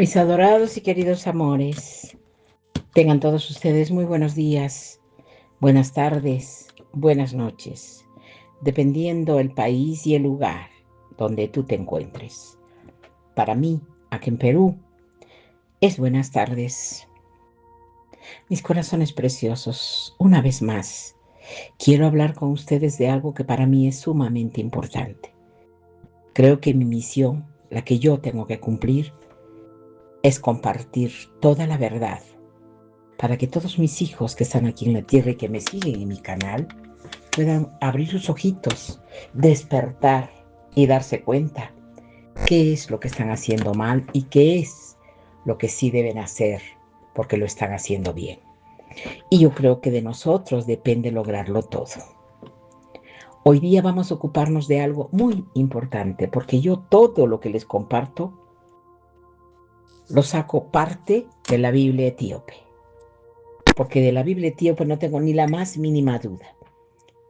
Mis adorados y queridos amores, tengan todos ustedes muy buenos días, buenas tardes, buenas noches, dependiendo el país y el lugar donde tú te encuentres. Para mí, aquí en Perú, es buenas tardes. Mis corazones preciosos, una vez más, quiero hablar con ustedes de algo que para mí es sumamente importante. Creo que mi misión, la que yo tengo que cumplir, es compartir toda la verdad para que todos mis hijos que están aquí en la tierra y que me siguen en mi canal puedan abrir sus ojitos, despertar y darse cuenta qué es lo que están haciendo mal y qué es lo que sí deben hacer porque lo están haciendo bien. Y yo creo que de nosotros depende lograrlo todo. Hoy día vamos a ocuparnos de algo muy importante porque yo todo lo que les comparto lo saco parte de la Biblia etíope. Porque de la Biblia etíope no tengo ni la más mínima duda.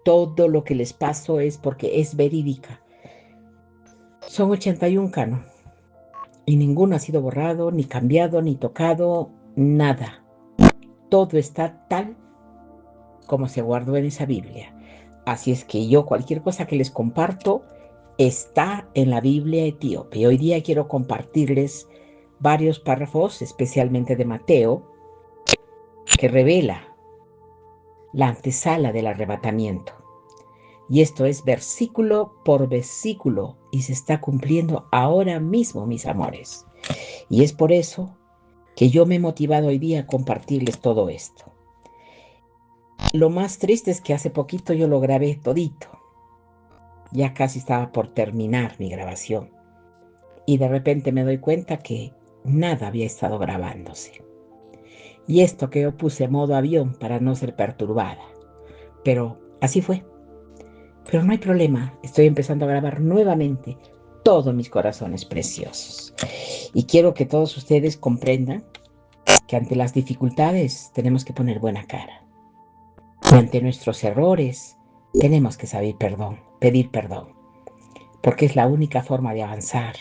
Todo lo que les paso es porque es verídica. Son 81 canos y ninguno ha sido borrado, ni cambiado, ni tocado, nada. Todo está tal como se guardó en esa Biblia. Así es que yo cualquier cosa que les comparto está en la Biblia etíope. Hoy día quiero compartirles varios párrafos, especialmente de Mateo, que revela la antesala del arrebatamiento. Y esto es versículo por versículo y se está cumpliendo ahora mismo, mis amores. Y es por eso que yo me he motivado hoy día a compartirles todo esto. Lo más triste es que hace poquito yo lo grabé todito. Ya casi estaba por terminar mi grabación. Y de repente me doy cuenta que nada había estado grabándose. Y esto que yo puse modo avión para no ser perturbada. Pero así fue. Pero no hay problema, estoy empezando a grabar nuevamente todos mis corazones preciosos. Y quiero que todos ustedes comprendan que ante las dificultades tenemos que poner buena cara. Y ante nuestros errores tenemos que saber pedir perdón, porque es la única forma de avanzar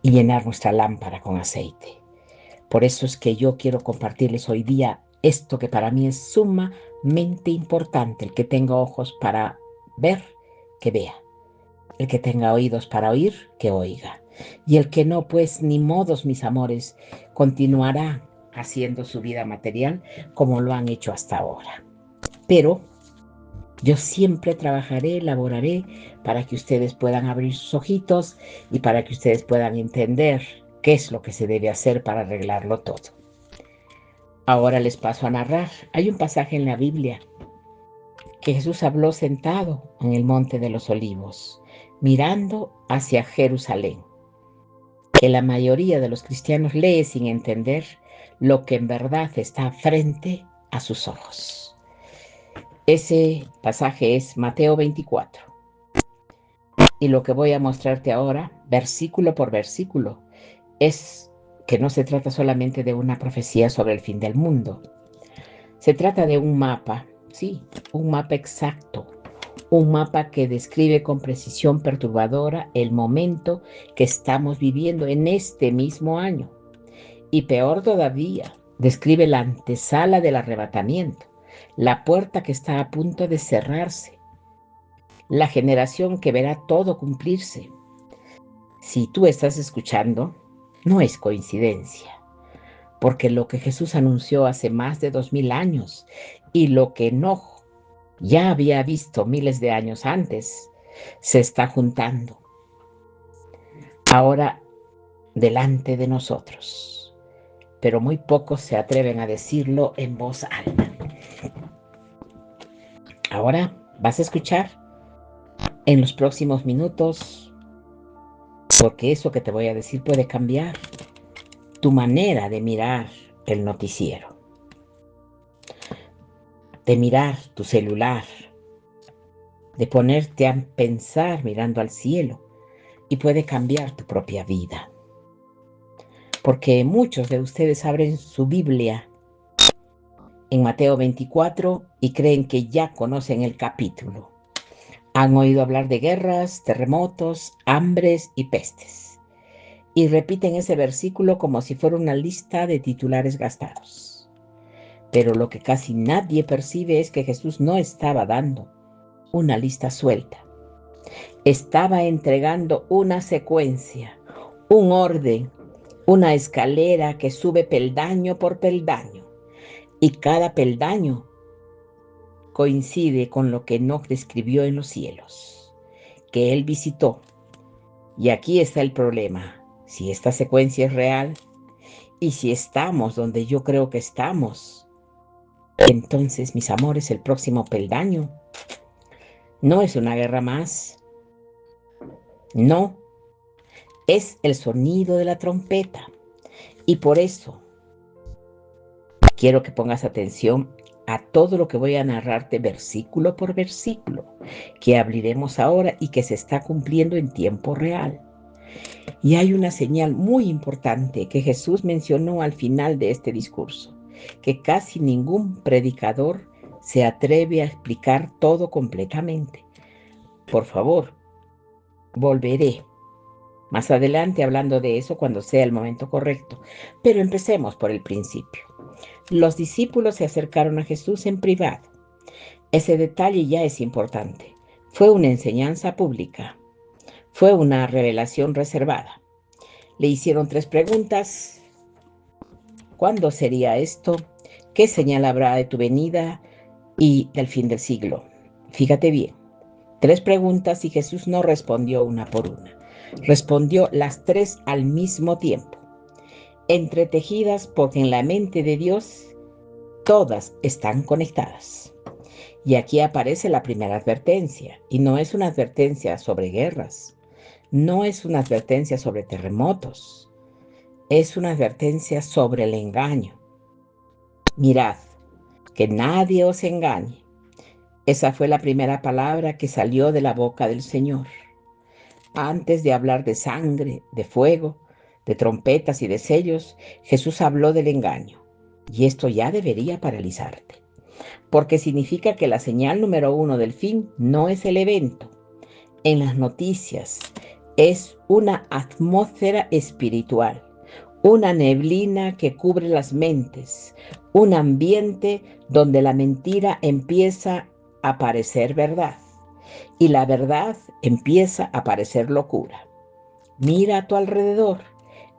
y llenar nuestra lámpara con aceite. Por eso es que yo quiero compartirles hoy día esto que para mí es sumamente importante. El que tenga ojos para ver, que vea. El que tenga oídos para oír, que oiga. Y el que no, pues ni modos, mis amores, continuará haciendo su vida material como lo han hecho hasta ahora. Pero yo siempre trabajaré, laboraré para que ustedes puedan abrir sus ojitos y para que ustedes puedan entender qué es lo que se debe hacer para arreglarlo todo. Ahora les paso a narrar. Hay un pasaje en la Biblia que Jesús habló sentado en el Monte de los Olivos, mirando hacia Jerusalén, que la mayoría de los cristianos lee sin entender lo que en verdad está frente a sus ojos. Ese pasaje es Mateo 24. Y lo que voy a mostrarte ahora, versículo por versículo, es que no se trata solamente de una profecía sobre el fin del mundo. Se trata de un mapa, sí, un mapa exacto, un mapa que describe con precisión perturbadora el momento que estamos viviendo en este mismo año. Y peor todavía, describe la antesala del arrebatamiento, la puerta que está a punto de cerrarse, la generación que verá todo cumplirse. Si tú estás escuchando, no es coincidencia, porque lo que Jesús anunció hace más de 2000 años y lo que Enoch ya había visto miles de años antes, se está juntando ahora delante de nosotros, pero muy pocos se atreven a decirlo en voz alta. Ahora vas a escuchar en los próximos minutos, porque eso que te voy a decir puede cambiar tu manera de mirar el noticiero, de mirar tu celular, de ponerte a pensar mirando al cielo, y puede cambiar tu propia vida. Porque muchos de ustedes abren su Biblia en Mateo 24 y creen que ya conocen el capítulo. Han oído hablar de guerras, terremotos, hambres y pestes. y repiten ese versículo como si fuera una lista de titulares gastados. Pero lo que casi nadie percibe es que Jesús no estaba dando una lista suelta. Estaba entregando una secuencia, un orden, una escalera que sube peldaño por peldaño. Y cada peldaño coincide con lo que Enoc describió en los cielos, que él visitó. Y aquí está el problema. Si esta secuencia es real y si estamos donde yo creo que estamos, entonces, mis amores, el próximo peldaño no es una guerra más. No, es el sonido de la trompeta. Y por eso quiero que pongas atención a todo lo que voy a narrarte versículo por versículo, que abriremos ahora y que se está cumpliendo en tiempo real. Y hay una señal muy importante que Jesús mencionó al final de este discurso, que casi ningún predicador se atreve a explicar todo completamente. Por favor, volveré más adelante hablando de eso cuando sea el momento correcto, pero empecemos por el principio. Los discípulos se acercaron a Jesús en privado. Ese detalle ya es importante. Fue una enseñanza pública. Fue una revelación reservada. Le hicieron 3 preguntas. ¿Cuándo sería esto? ¿Qué señal habrá de tu venida y del fin del siglo? Fíjate bien. 3 preguntas y Jesús no respondió una por una. Respondió las 3 al mismo tiempo, entretejidas porque en la mente de Dios todas están conectadas. Y aquí aparece la primera advertencia, y no es una advertencia sobre guerras, no es una advertencia sobre terremotos, es una advertencia sobre el engaño. Mirad, que nadie os engañe. Esa fue la primera palabra que salió de la boca del Señor. Antes de hablar de sangre, de fuego, de trompetas y de sellos, Jesús habló del engaño. Y esto ya debería paralizarte, porque significa que la señal número 1 del fin no es el evento. En las noticias es una atmósfera espiritual, una neblina que cubre las mentes, un ambiente donde la mentira empieza a parecer verdad y la verdad empieza a parecer locura. Mira a tu alrededor,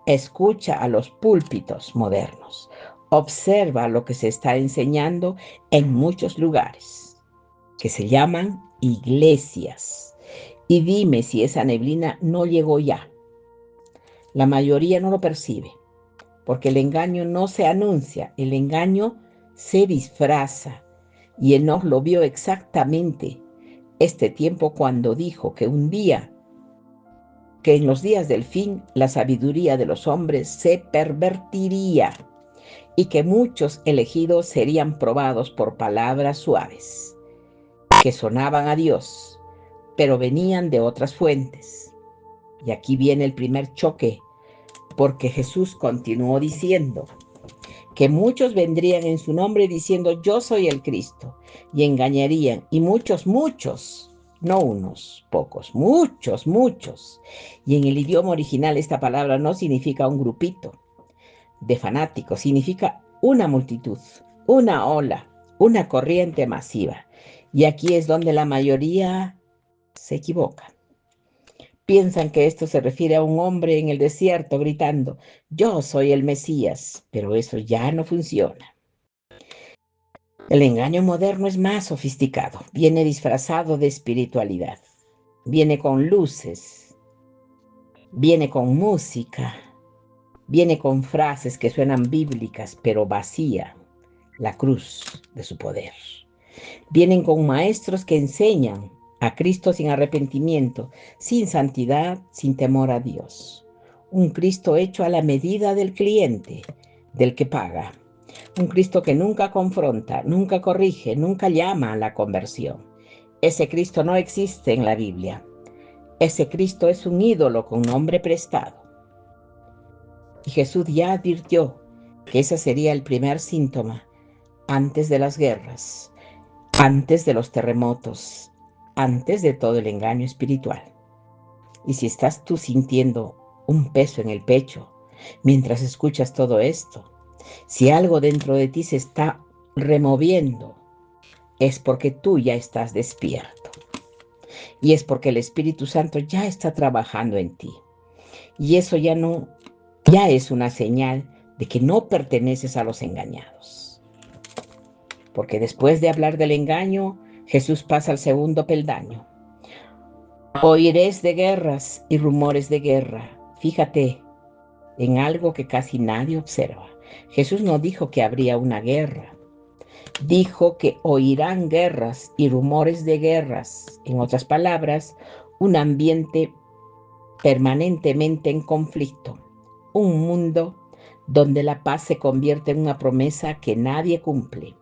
escucha a los púlpitos modernos, observa lo que se está enseñando en muchos lugares, que se llaman iglesias, y dime si esa neblina no llegó ya. La mayoría no lo percibe, porque el engaño no se anuncia, el engaño se disfraza, y Enoc lo vio exactamente este tiempo cuando dijo que un día, que en los días del fin la sabiduría de los hombres se pervertiría y que muchos elegidos serían probados por palabras suaves, que sonaban a Dios, pero venían de otras fuentes. Y aquí viene el primer choque, porque Jesús continuó diciendo que muchos vendrían en su nombre diciendo yo soy el Cristo, y engañarían, y muchos, no unos pocos, muchos. Y en el idioma original esta palabra no significa un grupito de fanáticos, significa una multitud, una ola, una corriente masiva. Y aquí es donde la mayoría se equivoca. Piensan que esto se refiere a un hombre en el desierto gritando, yo soy el Mesías, pero eso ya no funciona. El engaño moderno es más sofisticado, viene disfrazado de espiritualidad, viene con luces, viene con música, viene con frases que suenan bíblicas, pero vacía la cruz de su poder. Vienen con maestros que enseñan a Cristo sin arrepentimiento, sin santidad, sin temor a Dios. Un Cristo hecho a la medida del cliente, del que paga. Un Cristo que nunca confronta, nunca corrige, nunca llama a la conversión. Ese Cristo no existe en la Biblia. Ese Cristo es un ídolo con nombre prestado. Y Jesús ya advirtió que ese sería el primer síntoma antes de las guerras, antes de los terremotos, antes de todo el engaño espiritual. Y si estás tú sintiendo un peso en el pecho mientras escuchas todo esto. Si algo dentro de ti se está removiendo, es porque tú ya estás despierto. Y es porque el Espíritu Santo ya está trabajando en ti. Y eso ya es una señal de que no perteneces a los engañados. Porque después de hablar del engaño, Jesús pasa al segundo peldaño. Oiréis de guerras y rumores de guerra. Fíjate en algo que casi nadie observa. Jesús no dijo que habría una guerra. Dijo que oirán guerras y rumores de guerras. En otras palabras, un ambiente permanentemente en conflicto. Un mundo donde la paz se convierte en una promesa que nadie cumple.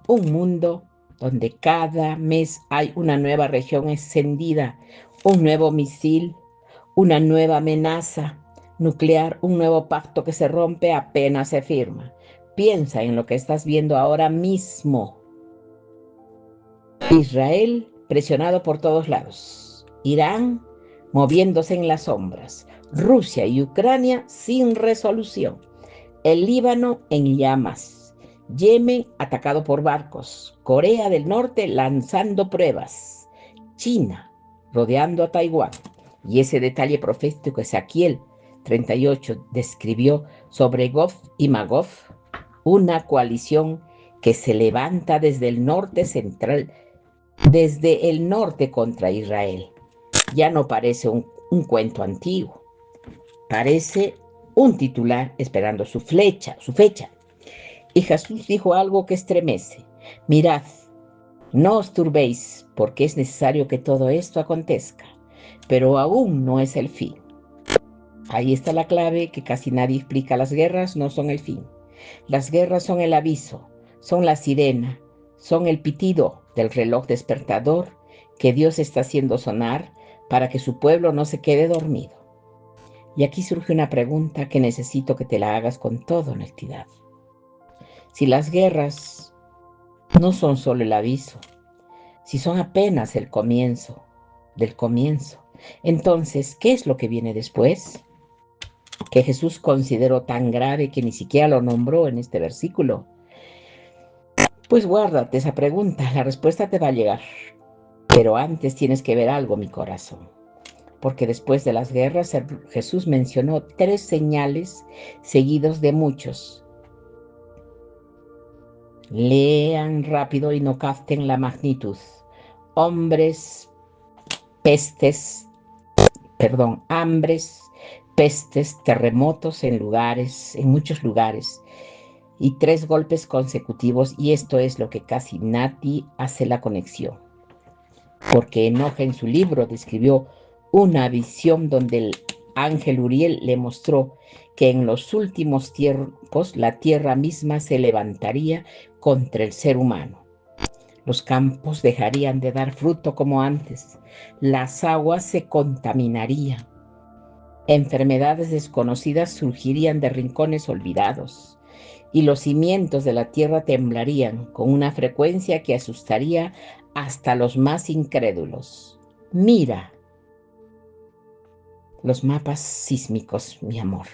Un mundo donde cada mes hay una nueva región encendida, un nuevo misil, una nueva amenaza nuclear, un nuevo pacto que se rompe apenas se firma. Piensa en lo que estás viendo ahora mismo. Israel presionado por todos lados. Irán moviéndose en las sombras. Rusia y Ucrania sin resolución. El Líbano en llamas. Yemen atacado por barcos. Corea del Norte lanzando pruebas. China rodeando a Taiwán. Y ese detalle profético que Ezequiel 38 describió sobre Gog y Magog, una coalición que se levanta desde el norte central, desde el norte contra Israel. Ya no parece un cuento antiguo, parece un titular esperando su fecha. Y Jesús dijo algo que estremece. Mirad, no os turbéis, porque es necesario que todo esto acontezca, pero aún no es el fin. Ahí está la clave que casi nadie explica. Las guerras no son el fin. Las guerras son el aviso, son la sirena, son el pitido del reloj despertador que Dios está haciendo sonar para que su pueblo no se quede dormido. Y aquí surge una pregunta que necesito que te la hagas con toda honestidad. Si las guerras no son solo el aviso, si son apenas el comienzo del comienzo, entonces, ¿qué es lo que viene después? Que Jesús consideró tan grave que ni siquiera lo nombró en este versículo. Pues guárdate esa pregunta, la respuesta te va a llegar. Pero antes tienes que ver algo, mi corazón. Porque después de las guerras, Jesús mencionó 3 señales seguidos de muchos. Lean rápido y no capten la magnitud. Hambres, pestes, terremotos en muchos lugares, y 3 golpes consecutivos, y esto es lo que casi nadie hace la conexión. Porque Enoch en su libro describió una visión donde el ángel Uriel le mostró que en los últimos tiempos la tierra misma se levantaría contra el ser humano. Los campos dejarían de dar fruto como antes, las aguas se contaminarían, enfermedades desconocidas surgirían de rincones olvidados, y los cimientos de la tierra temblarían con una frecuencia que asustaría hasta los más incrédulos. Mira los mapas sísmicos, mi amor.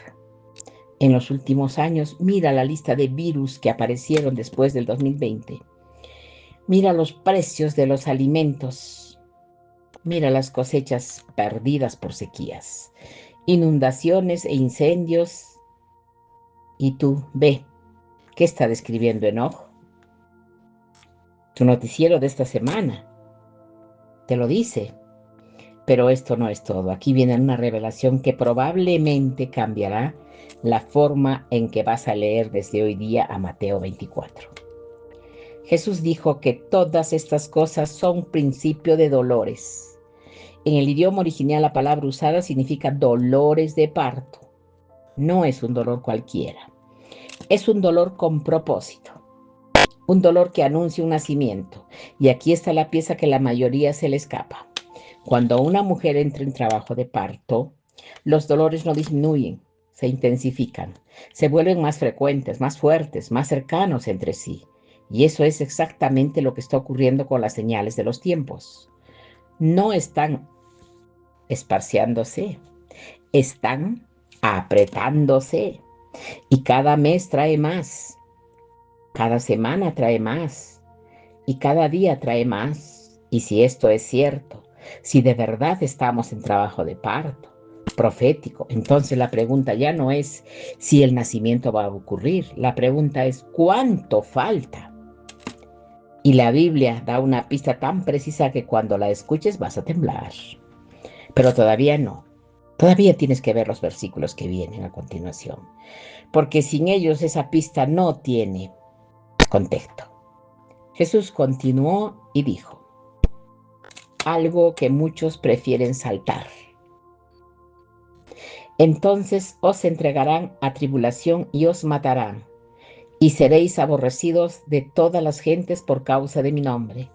En los últimos años, mira la lista de virus que aparecieron después del 2020. Mira los precios de los alimentos. Mira las cosechas perdidas por sequías, inundaciones e incendios. Y tú, ve, ¿qué está describiendo Enoch? Tu noticiero de esta semana te lo dice. Pero esto no es todo. Aquí viene una revelación que probablemente cambiará la forma en que vas a leer desde hoy día a Mateo 24. Jesús dijo que todas estas cosas son principio de dolores. En el idioma original la palabra usada significa dolores de parto. No es un dolor cualquiera. Es un dolor con propósito. Un dolor que anuncia un nacimiento. Y aquí está la pieza que la mayoría se le escapa. Cuando una mujer entra en trabajo de parto, los dolores no disminuyen, se intensifican, se vuelven más frecuentes, más fuertes, más cercanos entre sí. Y eso es exactamente lo que está ocurriendo con las señales de los tiempos. No están esparciándose, están apretándose y cada mes trae más, cada semana trae más y cada día trae más. Y si esto es cierto, si de verdad estamos en trabajo de parto profético, entonces la pregunta ya no es si el nacimiento va a ocurrir, la pregunta es ¿cuánto falta? Y la Biblia da una pista tan precisa que cuando la escuches vas a temblar. Pero todavía no. Todavía tienes que ver los versículos que vienen a continuación, porque sin ellos esa pista no tiene contexto. Jesús continuó y dijo algo que muchos prefieren saltar. Entonces os entregarán a tribulación y os matarán, y seréis aborrecidos de todas las gentes por causa de mi nombre.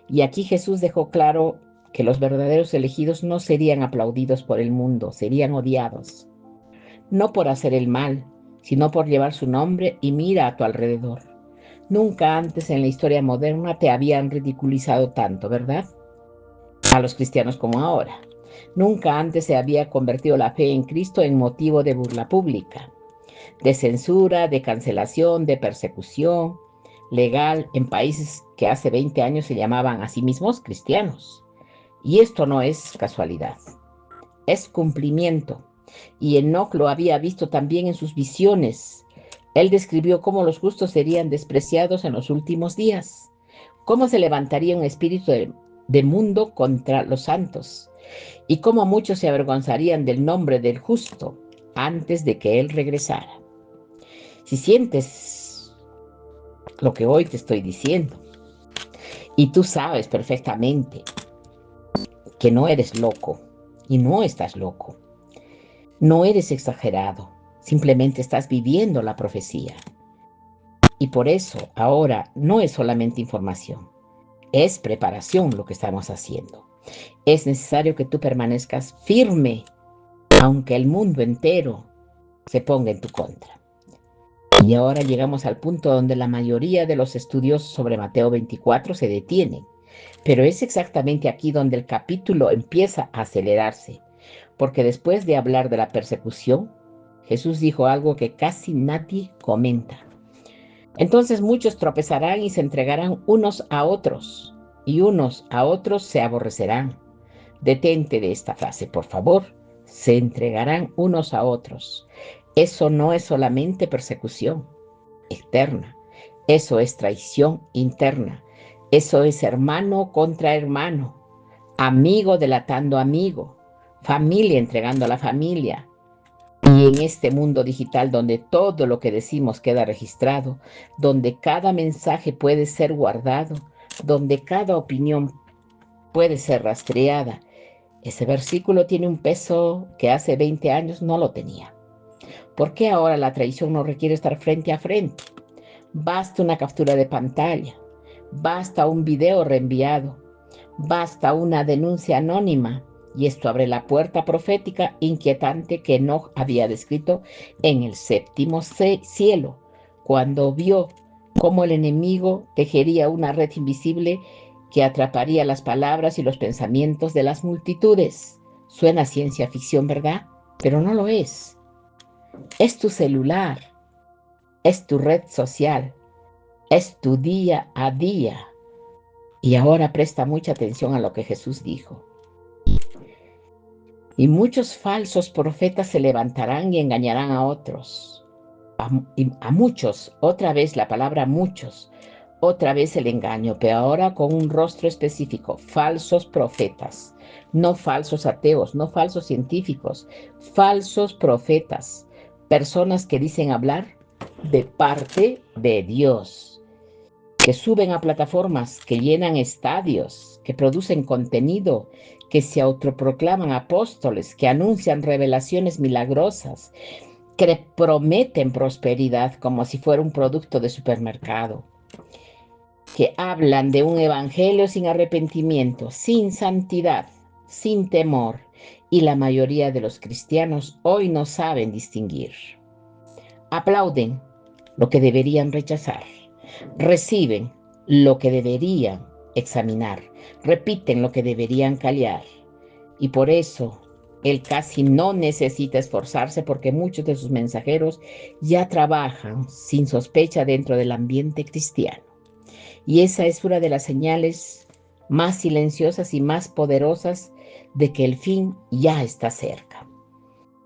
Y aquí Jesús dejó claro que los verdaderos elegidos no serían aplaudidos por el mundo, serían odiados. No por hacer el mal, sino por llevar su nombre. Y mira a tu alrededor. Nunca antes en la historia moderna te habían ridiculizado tanto, ¿verdad? A los cristianos como ahora. Nunca antes se había convertido la fe en Cristo en motivo de burla pública, de censura, de cancelación, de persecución legal en países que hace 20 años se llamaban a sí mismos cristianos. Y esto no es casualidad, es cumplimiento. Y Enoc lo había visto también en sus visiones. Él describió cómo los justos serían despreciados en los últimos días, cómo se levantaría un espíritu de mundo contra los santos, y cómo muchos se avergonzarían del nombre del justo antes de que él regresara. Si sientes lo que hoy te estoy diciendo, y tú sabes perfectamente que no eres loco, y no estás loco, no eres exagerado, simplemente estás viviendo la profecía. Y por eso ahora no es solamente información, es preparación lo que estamos haciendo. Es necesario que tú permanezcas firme, aunque el mundo entero se ponga en tu contra. Y ahora llegamos al punto donde la mayoría de los estudios sobre Mateo 24 se detienen. Pero es exactamente aquí donde el capítulo empieza a acelerarse, porque después de hablar de la persecución, Jesús dijo algo que casi nadie comenta. Entonces muchos tropezarán y se entregarán unos a otros, y unos a otros se aborrecerán. Detente de esta frase, por favor. Se entregarán unos a otros. Eso no es solamente persecución externa, eso es traición interna, eso es hermano contra hermano, amigo delatando amigo, familia entregando a la familia. Y en este mundo digital donde todo lo que decimos queda registrado, donde cada mensaje puede ser guardado, donde cada opinión puede ser rastreada, ese versículo tiene un peso que hace 20 años no lo tenía. ¿Por qué ahora la traición no requiere estar frente a frente? Basta una captura de pantalla, basta un video reenviado, basta una denuncia anónima, y esto abre la puerta profética inquietante que Enoc había descrito en el séptimo cielo, cuando vio cómo el enemigo tejería una red invisible que atraparía las palabras y los pensamientos de las multitudes. Suena ciencia ficción, ¿verdad? Pero no lo es. Es tu celular, es tu red social, es tu día a día. Y ahora presta mucha atención a lo que Jesús dijo. Y muchos falsos profetas se levantarán y engañarán a otros. A muchos, otra vez la palabra muchos, otra vez el engaño, pero ahora con un rostro específico, falsos profetas, no falsos ateos, no falsos científicos, falsos profetas, personas que dicen hablar de parte de Dios, que suben a plataformas, que llenan estadios, que producen contenido, que se autoproclaman apóstoles, que anuncian revelaciones milagrosas, que prometen prosperidad como si fuera un producto de supermercado, que hablan de un evangelio sin arrepentimiento, sin santidad, sin temor, y la mayoría de los cristianos hoy no saben distinguir. Aplauden lo que deberían rechazar, reciben lo que deberían examinar, repiten lo que deberían callar. Y por eso Él casi no necesita esforzarse porque muchos de sus mensajeros ya trabajan sin sospecha dentro del ambiente cristiano. Y esa es una de las señales más silenciosas y más poderosas de que el fin ya está cerca.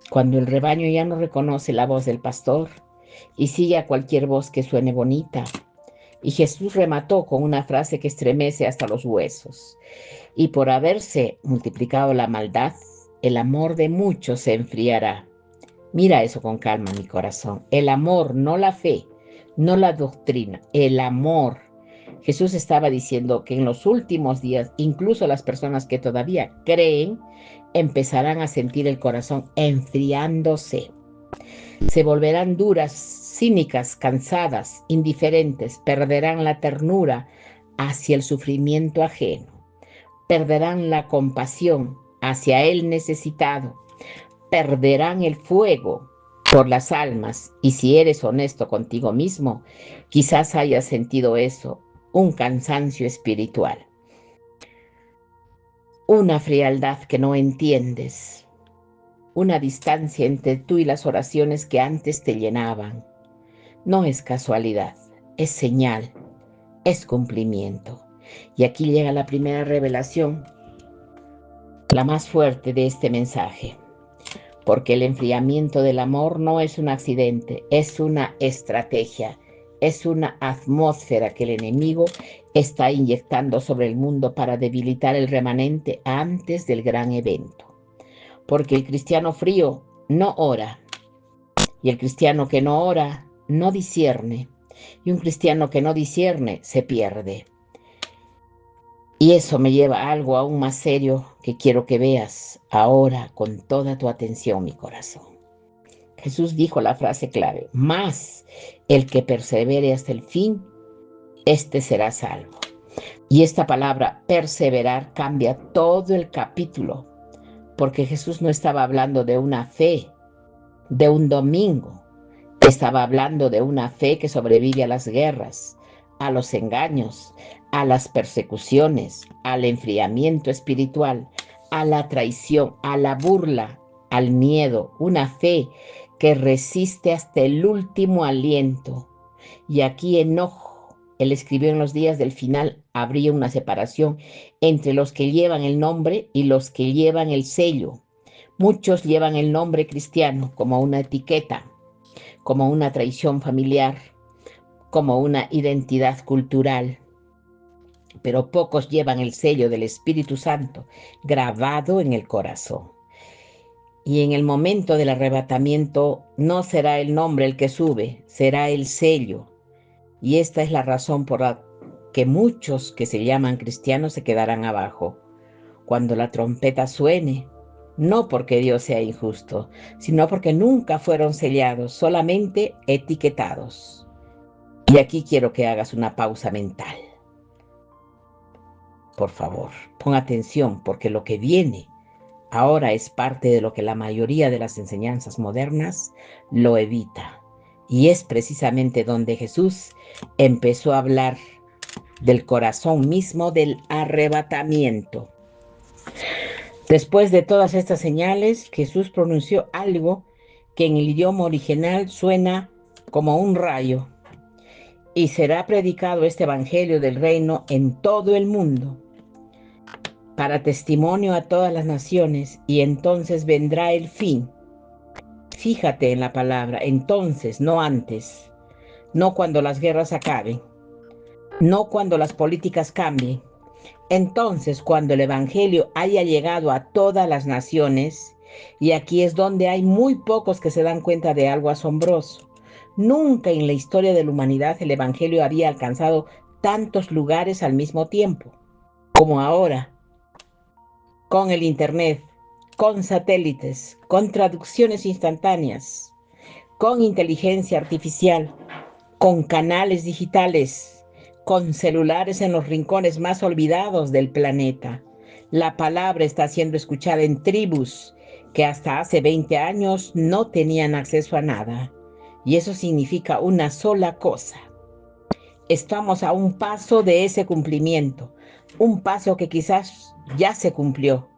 Cuando el rebaño ya no reconoce la voz del pastor y sigue a cualquier voz que suene bonita. Y Jesús remató con una frase que estremece hasta los huesos. Y por haberse multiplicado la maldad, el amor de muchos se enfriará. Mira eso con calma, mi corazón. El amor, no la fe, no la doctrina, el amor. Jesús estaba diciendo que en los últimos días, incluso las personas que todavía creen, empezarán a sentir el corazón enfriándose. Se volverán duras, cínicas, cansadas, indiferentes, perderán la ternura hacia el sufrimiento ajeno, perderán la compasión hacia el necesitado, perderán el fuego por las almas. Y si eres honesto contigo mismo, quizás hayas sentido eso, un cansancio espiritual, una frialdad que no entiendes, una distancia entre tú y las oraciones que antes te llenaban. No es casualidad, es señal, es cumplimiento. Y aquí llega la primera revelación, la más fuerte de este mensaje. Porque el enfriamiento del amor no es un accidente, es una estrategia, es una atmósfera que el enemigo está inyectando sobre el mundo para debilitar el remanente antes del gran evento. Porque el cristiano frío no ora, y el cristiano que no ora no discierne, y un cristiano que no discierne se pierde. Y eso me lleva a algo aún más serio que quiero que veas ahora con toda tu atención, mi corazón. Jesús dijo la frase clave: más el que persevere hasta el fin, este será salvo. Y esta palabra perseverar cambia todo el capítulo, porque Jesús no estaba hablando de una fe, de un domingo. Estaba hablando de una fe que sobrevive a las guerras, a los engaños, a las persecuciones, al enfriamiento espiritual, a la traición, a la burla, al miedo. Una fe que resiste hasta el último aliento. Y aquí Enoch, él escribió: en los días del final habría una separación entre los que llevan el nombre y los que llevan el sello. Muchos llevan el nombre cristiano como una etiqueta, como una traición familiar, como una identidad cultural, pero pocos llevan el sello del Espíritu Santo grabado en el corazón. Y en el momento del arrebatamiento no será el nombre el que sube, será el sello. Y esta es la razón por la que muchos que se llaman cristianos se quedarán abajo cuando la trompeta suene. No porque Dios sea injusto, sino porque nunca fueron sellados, solamente etiquetados. Y aquí quiero que hagas una pausa mental. Por favor, pon atención, porque lo que viene ahora es parte de lo que la mayoría de las enseñanzas modernas lo evita. Y es precisamente donde Jesús empezó a hablar del corazón mismo del arrebatamiento. Después de todas estas señales, Jesús pronunció algo que en el idioma original suena como un rayo. Y será predicado este evangelio del reino en todo el mundo, para testimonio a todas las naciones, y entonces vendrá el fin. Fíjate en la palabra, entonces, no antes, no cuando las guerras acaben, no cuando las políticas cambien. Entonces, cuando el evangelio haya llegado a todas las naciones, y aquí es donde hay muy pocos que se dan cuenta de algo asombroso. Nunca en la historia de la humanidad el evangelio había alcanzado tantos lugares al mismo tiempo como ahora, con el internet, con satélites, con traducciones instantáneas, con inteligencia artificial, con canales digitales, con celulares en los rincones más olvidados del planeta. La palabra está siendo escuchada en tribus que hasta hace 20 años no tenían acceso a nada. Y eso significa una sola cosa: estamos a un paso de ese cumplimiento, un paso que quizás ya se cumplió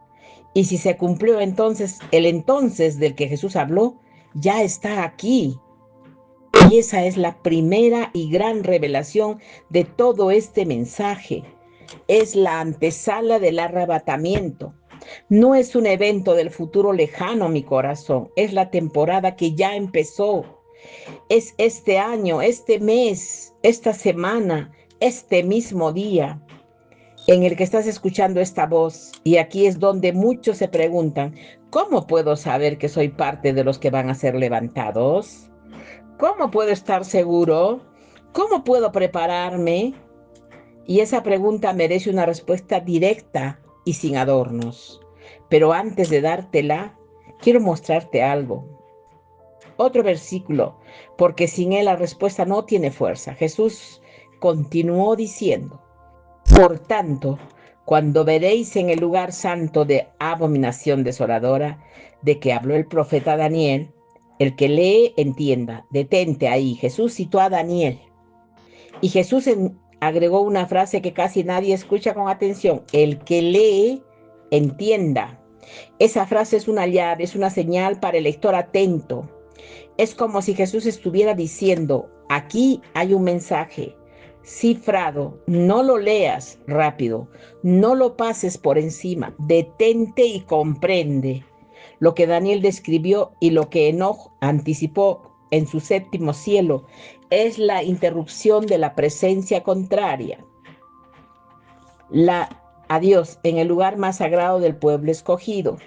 Y si se cumplió entonces, el entonces del que Jesús habló, ya está aquí. Y esa es la primera y gran revelación de todo este mensaje. Es la antesala del arrebatamiento. No es un evento del futuro lejano, mi corazón. Es la temporada que ya empezó. Es este año, este mes, esta semana, este mismo día en el que estás escuchando esta voz. Y aquí es donde muchos se preguntan, ¿cómo puedo saber que soy parte de los que van a ser levantados? ¿Cómo puedo estar seguro? ¿Cómo puedo prepararme? Y esa pregunta merece una respuesta directa y sin adornos. Pero antes de dártela, quiero mostrarte algo. Otro versículo, porque sin él la respuesta no tiene fuerza. Jesús continuó diciendo, por tanto, cuando veréis en el lugar santo de abominación desoladora, de que habló el profeta Daniel, el que lee entienda. Detente ahí. Jesús citó a Daniel. Y Jesús agregó una frase que casi nadie escucha con atención. El que lee entienda. Esa frase es una llave, es una señal para el lector atento. Es como si Jesús estuviera diciendo, aquí hay un mensaje cifrado, no lo leas rápido, no lo pases por encima, detente y comprende lo que Daniel describió y lo que Enoch anticipó en su séptimo cielo es la interrupción de la presencia contraria, a Dios en el lugar más sagrado del pueblo escogido,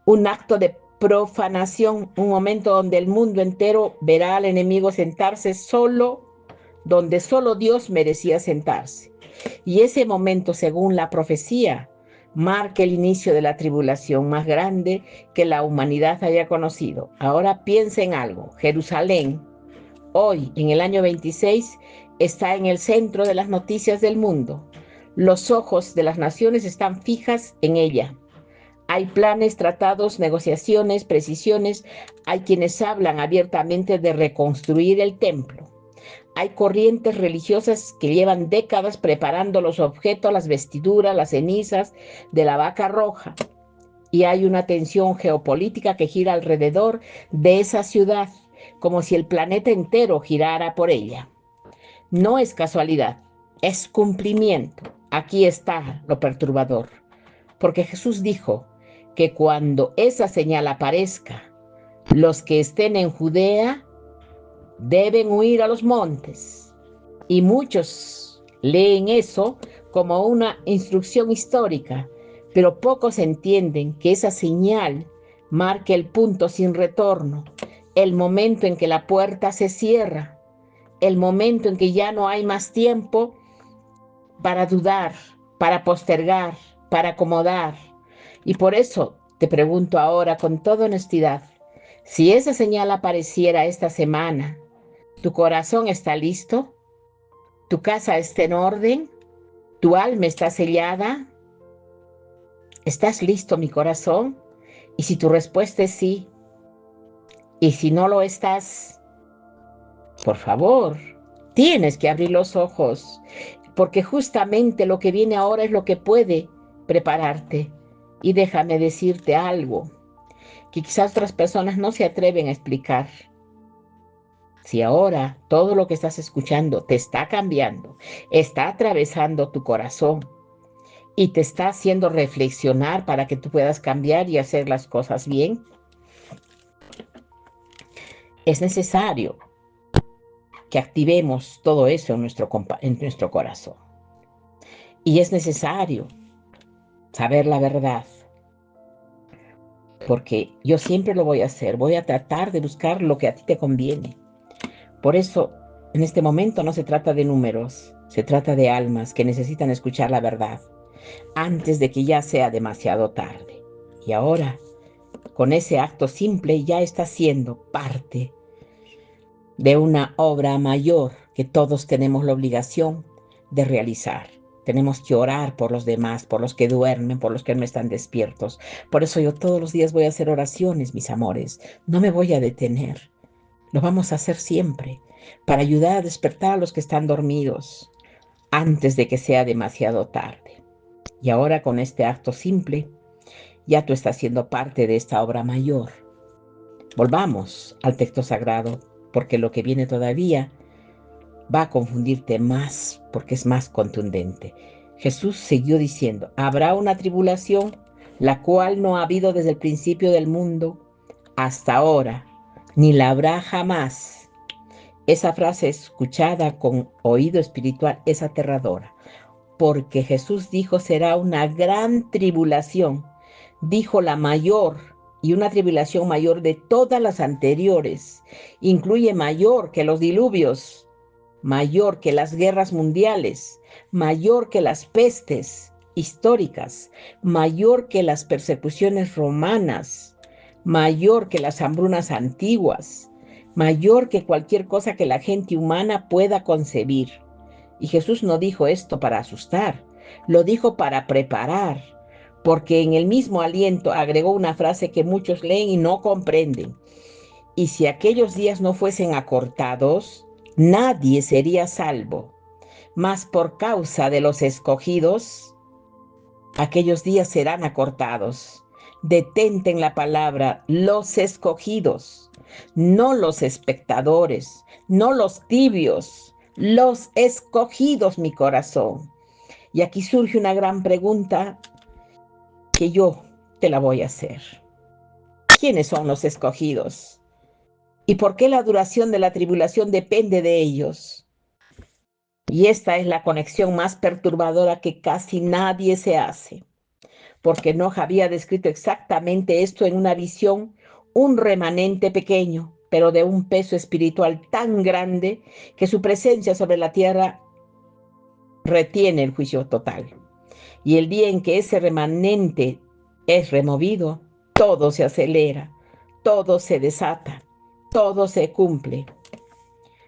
un acto de profanación, un momento donde el mundo entero verá al enemigo sentarse solo donde solo Dios merecía sentarse. Y ese momento, según la profecía, marca el inicio de la tribulación más grande que la humanidad haya conocido. Ahora piensa en algo. Jerusalén, hoy, en el año 26, está en el centro de las noticias del mundo. Los ojos de las naciones están fijas en ella. Hay planes, tratados, negociaciones, precisiones. Hay quienes hablan abiertamente de reconstruir el templo. Hay corrientes religiosas que llevan décadas preparando los objetos, las vestiduras, las cenizas de la vaca roja. Y hay una tensión geopolítica que gira alrededor de esa ciudad, como si el planeta entero girara por ella. No es casualidad, es cumplimiento. Aquí está lo perturbador. Porque Jesús dijo que cuando esa señal aparezca, los que estén en Judea deben huir a los montes. Y muchos leen eso como una instrucción histórica, pero pocos entienden que esa señal marca el punto sin retorno, el momento en que la puerta se cierra, el momento en que ya no hay más tiempo para dudar, para postergar, para acomodar. Y por eso te pregunto ahora con toda honestidad, si esa señal apareciera esta semana, ¿tu corazón está listo? ¿Tu casa está en orden? ¿Tu alma está sellada? ¿Estás listo, mi corazón? Y si tu respuesta es sí, y si no lo estás, por favor, tienes que abrir los ojos, porque justamente lo que viene ahora es lo que puede prepararte. Y déjame decirte algo que quizás otras personas no se atreven a explicar. Si ahora todo lo que estás escuchando te está cambiando, está atravesando tu corazón y te está haciendo reflexionar para que tú puedas cambiar y hacer las cosas bien, es necesario que activemos todo eso en nuestro corazón. Y es necesario saber la verdad, porque yo siempre lo voy a hacer, voy a tratar de buscar lo que a ti te conviene. Por eso, en este momento no se trata de números, se trata de almas que necesitan escuchar la verdad antes de que ya sea demasiado tarde. Y ahora, con ese acto simple, ya está siendo parte de una obra mayor que todos tenemos la obligación de realizar. Tenemos que orar por los demás, por los que duermen, por los que no están despiertos. Por eso yo todos los días voy a hacer oraciones, mis amores. No me voy a detener. Lo vamos a hacer siempre para ayudar a despertar a los que están dormidos antes de que sea demasiado tarde. Y ahora con este acto simple, Ya tú estás siendo parte de esta obra mayor. Volvamos al texto sagrado, porque lo que viene todavía va a confundirte más, porque es más contundente. Jesús siguió diciendo, habrá una tribulación, la cual no ha habido desde el principio del mundo hasta ahora, ni la habrá jamás. Esa frase escuchada con oído espiritual es aterradora, porque Jesús dijo será una gran tribulación, dijo la mayor, y una tribulación mayor de todas las anteriores, incluye mayor que los diluvios, mayor que las guerras mundiales, mayor que las pestes históricas, mayor que las persecuciones romanas, mayor que las hambrunas antiguas, mayor que cualquier cosa que la gente humana pueda concebir. Y Jesús no dijo esto para asustar, lo dijo para preparar, porque en el mismo aliento agregó una frase que muchos leen y no comprenden. Y si aquellos días no fuesen acortados, nadie sería salvo. Mas por causa de los escogidos, aquellos días serán acortados. Detente en la palabra, los escogidos, no los espectadores, no los tibios, los escogidos, mi corazón. Y aquí surge una gran pregunta que yo te la voy a hacer. ¿Quiénes son los escogidos? ¿Y por qué la duración de la tribulación depende de ellos? Y esta es la conexión más perturbadora que casi nadie se hace, porque Enoch había descrito exactamente esto en una visión, un remanente pequeño, pero de un peso espiritual tan grande que su presencia sobre la tierra retiene el juicio total. Y el día en que ese remanente es removido, todo se acelera, todo se desata, todo se cumple.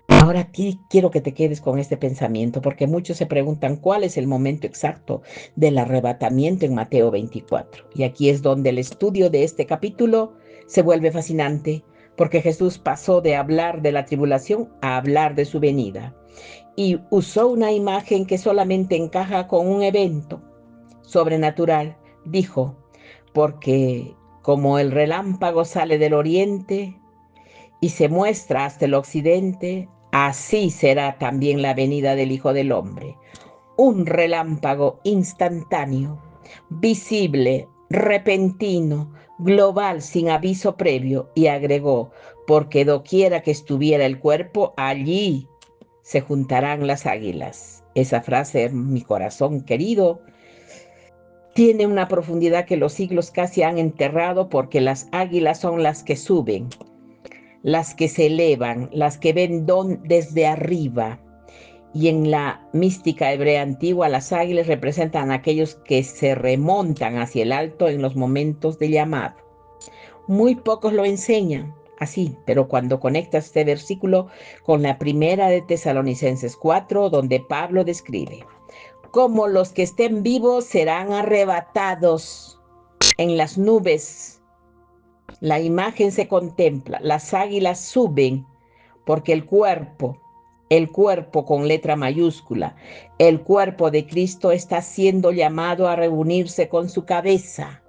Ahora aquí quiero que te quedes con este pensamiento, porque muchos se preguntan cuál es el momento exacto del arrebatamiento en Mateo 24. Y aquí es donde el estudio de este capítulo se vuelve fascinante, porque Jesús pasó de hablar de la tribulación a hablar de su venida. Y usó una imagen que solamente encaja con un evento sobrenatural. Dijo, porque como el relámpago sale del oriente y se muestra hasta el occidente, así será también la venida del Hijo del Hombre. Un relámpago instantáneo, visible, repentino, global, sin aviso previo, y agregó, porque doquiera que estuviera el cuerpo, allí se juntarán las águilas. Esa frase, mi corazón querido, tiene una profundidad que los siglos casi han enterrado, porque las águilas son las que suben, las que se elevan, las que ven desde arriba. Y en la mística hebrea antigua, las águilas representan a aquellos que se remontan hacia el alto en los momentos de llamado. Muy pocos lo enseñan así, pero cuando conectas este versículo con la primera de Tesalonicenses 4, donde Pablo describe, como los que estén vivos serán arrebatados en las nubes. La imagen se contempla, las águilas suben, porque el cuerpo con letra mayúscula, el cuerpo de Cristo está siendo llamado a reunirse con su cabeza.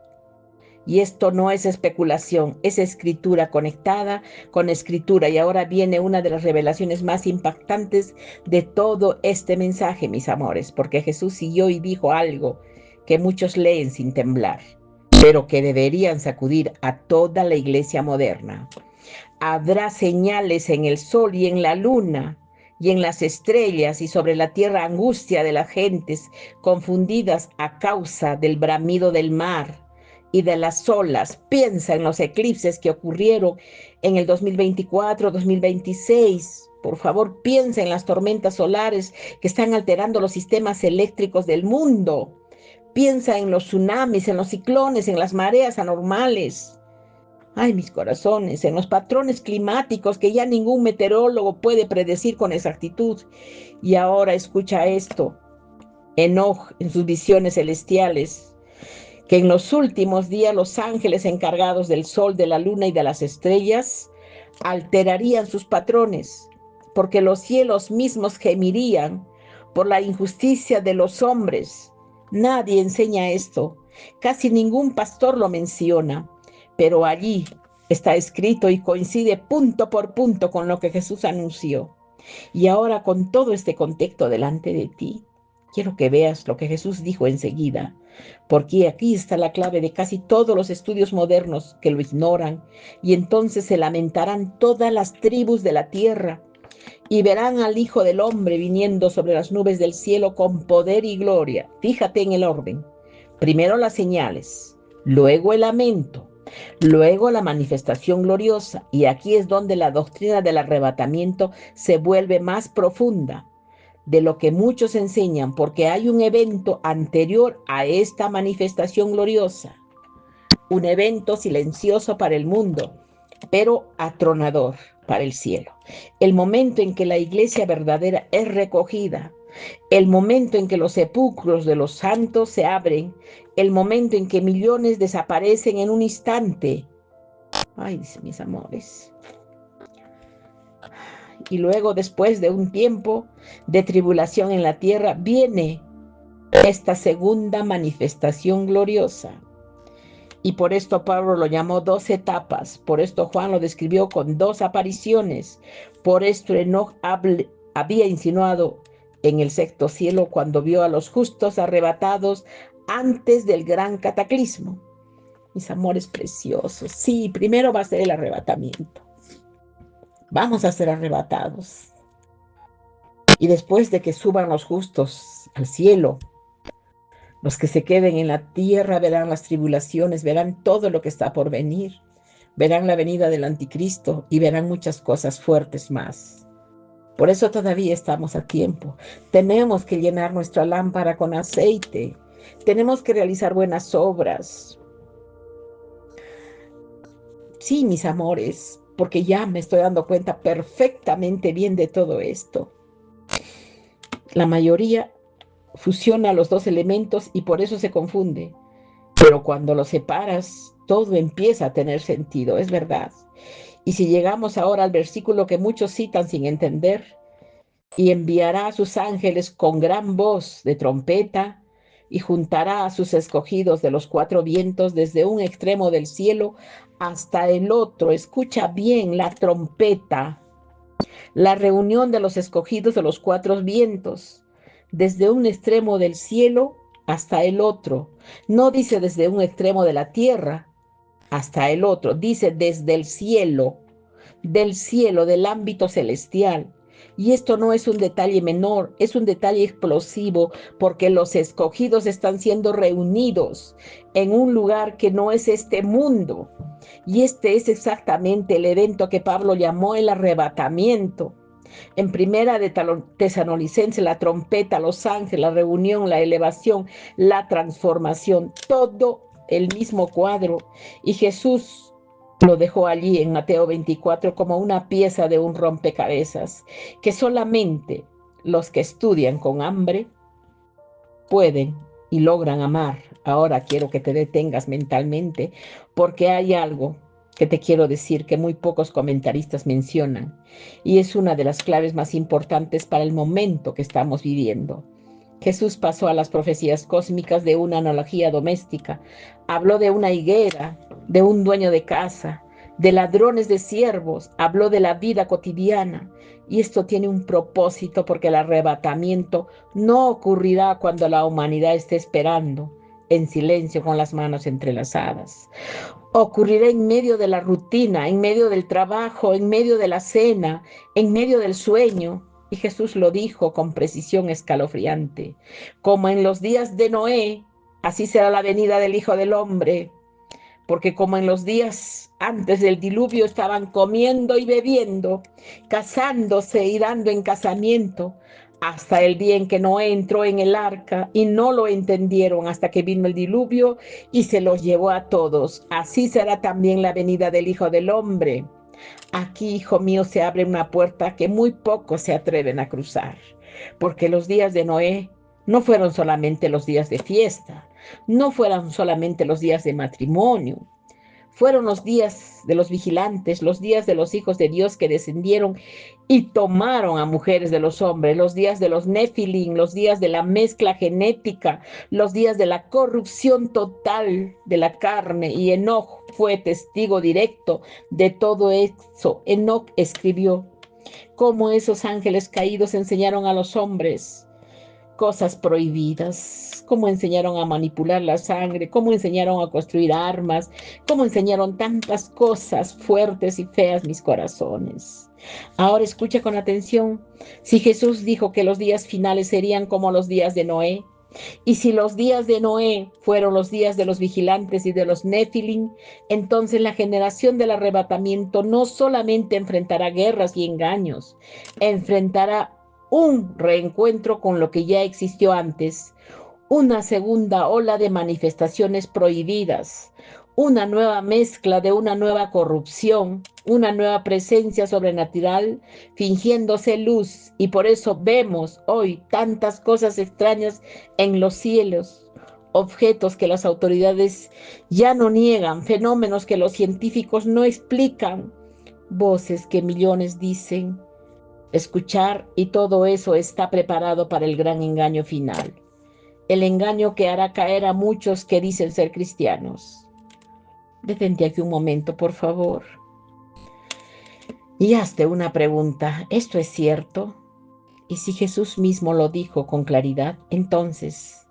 Y esto no es especulación, es escritura conectada con escritura. Y ahora viene una de las revelaciones más impactantes de todo este mensaje, mis amores, porque Jesús siguió y dijo algo que muchos leen sin temblar, pero que deberían sacudir a toda la iglesia moderna. Habrá señales en el sol y en la luna y en las estrellas, y sobre la tierra angustia de las gentes confundidas a causa del bramido del mar y de las olas. Piensa en los eclipses que ocurrieron en el 2024, 2026. Por favor, piensa en las tormentas solares que están alterando los sistemas eléctricos del mundo. Piensa en los tsunamis, en los ciclones, en las mareas anormales. Ay, mis corazones, en los patrones climáticos que ya ningún meteorólogo puede predecir con exactitud. Y ahora escucha esto. Enoch, en sus visiones celestiales, que en los últimos días los ángeles encargados del sol, de la luna y de las estrellas alterarían sus patrones, porque los cielos mismos gemirían por la injusticia de los hombres. Nadie enseña esto. Casi ningún pastor lo menciona, pero allí está escrito y coincide punto por punto con lo que Jesús anunció. Y ahora, con todo este contexto delante de ti, quiero que veas lo que Jesús dijo enseguida, porque aquí está la clave de casi todos los estudios modernos que lo ignoran, y entonces se lamentarán todas las tribus de la tierra y verán al Hijo del Hombre viniendo sobre las nubes del cielo con poder y gloria. Fíjate en el orden. Primero las señales, luego el lamento, luego la manifestación gloriosa. Y aquí es donde la doctrina del arrebatamiento se vuelve más profunda de lo que muchos enseñan, porque hay un evento anterior a esta manifestación gloriosa, un evento silencioso para el mundo, pero atronador para el cielo. El momento en que la iglesia verdadera es recogida, el momento en que los sepulcros de los santos se abren, el momento en que millones desaparecen en un instante. Ay, mis amores. Y luego, después de un tiempo de tribulación en la tierra, viene esta segunda manifestación gloriosa. Y por esto Pablo lo llamó 2 etapas, por esto Juan lo describió con 2 apariciones, por esto Enoc había insinuado en el 6º cielo cuando vio a los justos arrebatados antes del gran cataclismo. Mis amores preciosos, sí, primero va a ser el arrebatamiento. Vamos a ser arrebatados. Y después de que suban los justos al cielo, los que se queden en la tierra verán las tribulaciones, verán todo lo que está por venir, verán la venida del anticristo y verán muchas cosas fuertes más. Por eso todavía estamos a tiempo. Tenemos que llenar nuestra lámpara con aceite. Tenemos que realizar buenas obras. Sí, mis amores, porque ya me estoy dando cuenta perfectamente bien de todo esto. La mayoría fusiona los 2 elementos y por eso se confunde. Pero cuando los separas, todo empieza a tener sentido, es verdad. Y si llegamos ahora al versículo que muchos citan sin entender, y enviará a sus ángeles con gran voz de trompeta, y juntará a sus escogidos de los 4 vientos desde un extremo del cielo hasta el otro. Escucha bien la trompeta, la reunión de los escogidos de los 4 vientos, desde un extremo del cielo hasta el otro. No dice desde un extremo de la tierra hasta el otro, dice desde el cielo, del ámbito celestial. Y esto no es un detalle menor, es un detalle explosivo, porque los escogidos están siendo reunidos en un lugar que no es este mundo. Y este es exactamente el evento que Pablo llamó el arrebatamiento. En primera de Tesalonicenses, la trompeta, los ángeles, la reunión, la elevación, la transformación, todo el mismo cuadro. Y Jesús lo dejó allí en Mateo 24 como una pieza de un rompecabezas que solamente los que estudian con hambre pueden y logran amar. Ahora quiero que te detengas mentalmente, porque hay algo que te quiero decir que muy pocos comentaristas mencionan, y es una de las claves más importantes para el momento que estamos viviendo. Jesús pasó a las profecías cósmicas de una analogía doméstica. Habló de una higuera, de un dueño de casa, de ladrones de siervos, habló de la vida cotidiana. Y esto tiene un propósito, porque el arrebatamiento no ocurrirá cuando la humanidad esté esperando en silencio con las manos entrelazadas. Ocurrirá en medio de la rutina, en medio del trabajo, en medio de la cena, en medio del sueño. Y Jesús lo dijo con precisión escalofriante. Como en los días de Noé, así será la venida del Hijo del Hombre. Porque como en los días antes del diluvio estaban comiendo y bebiendo, casándose y dando en casamiento, hasta el día en que Noé entró en el arca, y no lo entendieron hasta que vino el diluvio y se los llevó a todos. Así será también la venida del Hijo del Hombre. Aquí, hijo mío, se abre una puerta que muy pocos se atreven a cruzar, porque los días de Noé no fueron solamente los días de fiesta, no fueron solamente los días de matrimonio, fueron los días de los vigilantes, los días de los hijos de Dios que descendieron y tomaron a mujeres de los hombres, los días de los Nefilim, los días de la mezcla genética, los días de la corrupción total de la carne, y Enoc fue testigo directo de todo eso. Enoc escribió cómo esos ángeles caídos enseñaron a los hombres cosas prohibidas, cómo enseñaron a manipular la sangre, cómo enseñaron a construir armas, cómo enseñaron tantas cosas fuertes y feas mis corazones. Ahora escucha con atención. Si Jesús dijo que los días finales serían como los días de Noé, y si los días de Noé fueron los días de los vigilantes y de los Nefilim, entonces la generación del arrebatamiento no solamente enfrentará guerras y engaños, enfrentará un reencuentro con lo que ya existió antes, una segunda ola de manifestaciones prohibidas, una nueva mezcla de una nueva corrupción, una nueva presencia sobrenatural fingiéndose luz, y por eso vemos hoy tantas cosas extrañas en los cielos, objetos que las autoridades ya no niegan, fenómenos que los científicos no explican, voces que millones dicen escuchar, y todo eso está preparado para el gran engaño final, el engaño que hará caer a muchos que dicen ser cristianos. Detente aquí un momento, por favor, y hazte una pregunta. ¿Esto es cierto? Y si Jesús mismo lo dijo con claridad, entonces,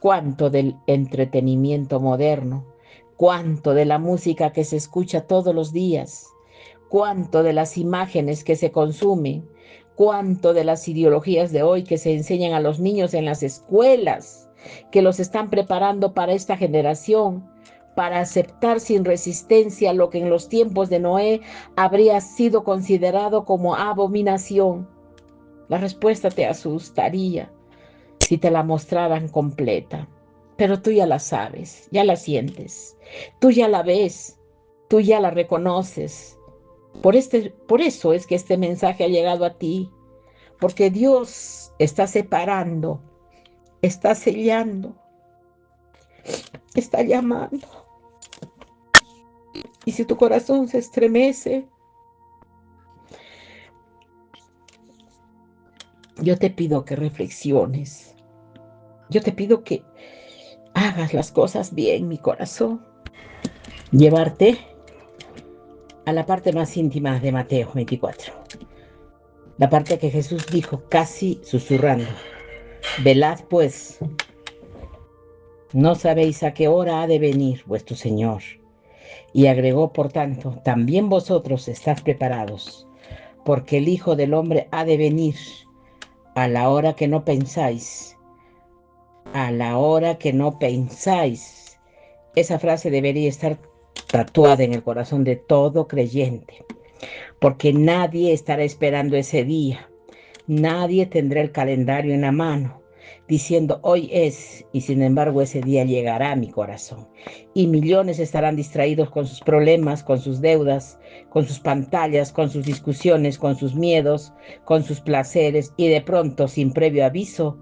¿cuánto del entretenimiento moderno? ¿Cuánto de la música que se escucha todos los días? ¿Cuánto de las imágenes que se consumen? ¿Cuánto de las ideologías de hoy que se enseñan a los niños en las escuelas, que los están preparando para esta generación, para aceptar sin resistencia lo que en los tiempos de Noé habría sido considerado como abominación? La respuesta te asustaría si te la mostraran completa, pero tú ya la sabes, ya la sientes, tú ya la ves, tú ya la reconoces. Por eso es que este mensaje ha llegado a ti, porque Dios está separando, está sellando, está llamando. Y si tu corazón se estremece, yo te pido que reflexiones. Yo te pido que hagas las cosas bien, mi corazón. Llevarte a la parte más íntima de Mateo 24. La parte que Jesús dijo casi susurrando: velad pues, no sabéis a qué hora ha de venir vuestro Señor. Y agregó, por tanto, también vosotros estad preparados, porque el Hijo del Hombre ha de venir a la hora que no pensáis, a la hora que no pensáis. Esa frase debería estar tatuada en el corazón de todo creyente, porque nadie estará esperando ese día. Nadie tendrá el calendario en la mano diciendo hoy es, y sin embargo ese día llegará a mi corazón. Y millones estarán distraídos con sus problemas, con sus deudas, con sus pantallas, con sus discusiones, con sus miedos, con sus placeres, y de pronto, sin previo aviso,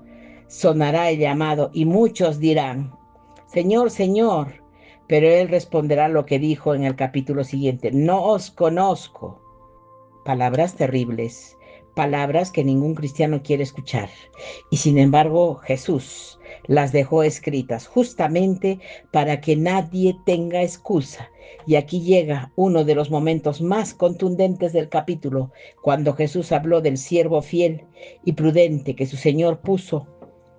sonará el llamado y muchos dirán: Señor, Señor. Pero él responderá lo que dijo en el capítulo siguiente: no os conozco. Palabras terribles, palabras que ningún cristiano quiere escuchar. Y sin embargo, Jesús las dejó escritas justamente para que nadie tenga excusa. Y aquí llega uno de los momentos más contundentes del capítulo, cuando Jesús habló del siervo fiel y prudente que su Señor puso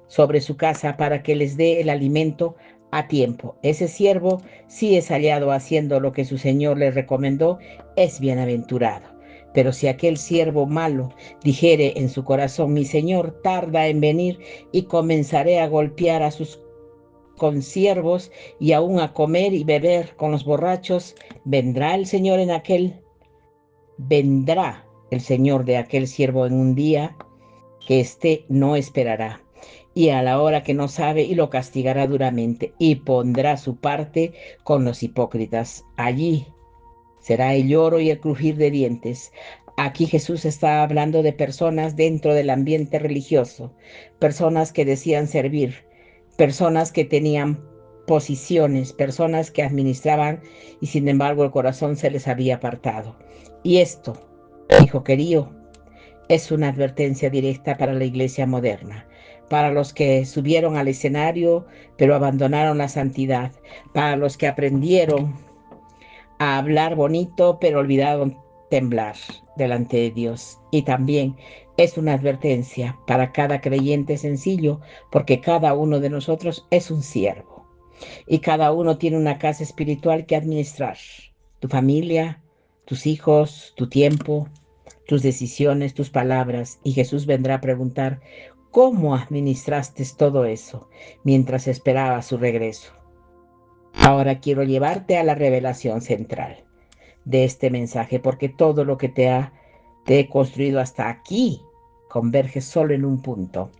sobre su casa para que les dé el alimento a tiempo. Ese siervo, si es hallado haciendo lo que su Señor le recomendó, es bienaventurado. Pero si aquel siervo malo dijere en su corazón: mi Señor tarda en venir, y comenzaré a golpear a sus consiervos y aún a comer y beber con los borrachos, vendrá el Señor vendrá el Señor de aquel siervo en un día que éste no esperará, y a la hora que no sabe, y lo castigará duramente, y pondrá su parte con los hipócritas. Allí será el lloro y el crujir de dientes. Aquí Jesús está hablando de personas dentro del ambiente religioso, personas que decían servir, personas que tenían posiciones, personas que administraban, y sin embargo el corazón se les había apartado. Y esto Hijo querido, es una advertencia directa para la iglesia moderna, para los que subieron al escenario pero abandonaron la santidad, para los que aprendieron a hablar bonito pero olvidaron temblar delante de Dios. Y también es una advertencia para cada creyente sencillo, porque cada uno de nosotros es un siervo y cada uno tiene una casa espiritual que administrar. Tu familia, tus hijos, tu tiempo, tus decisiones, tus palabras. Y Jesús vendrá a preguntar, ¿cómo administraste todo eso mientras esperaba su regreso? Ahora quiero llevarte a la revelación central de este mensaje, porque todo lo que te he construido hasta aquí converge solo en un punto.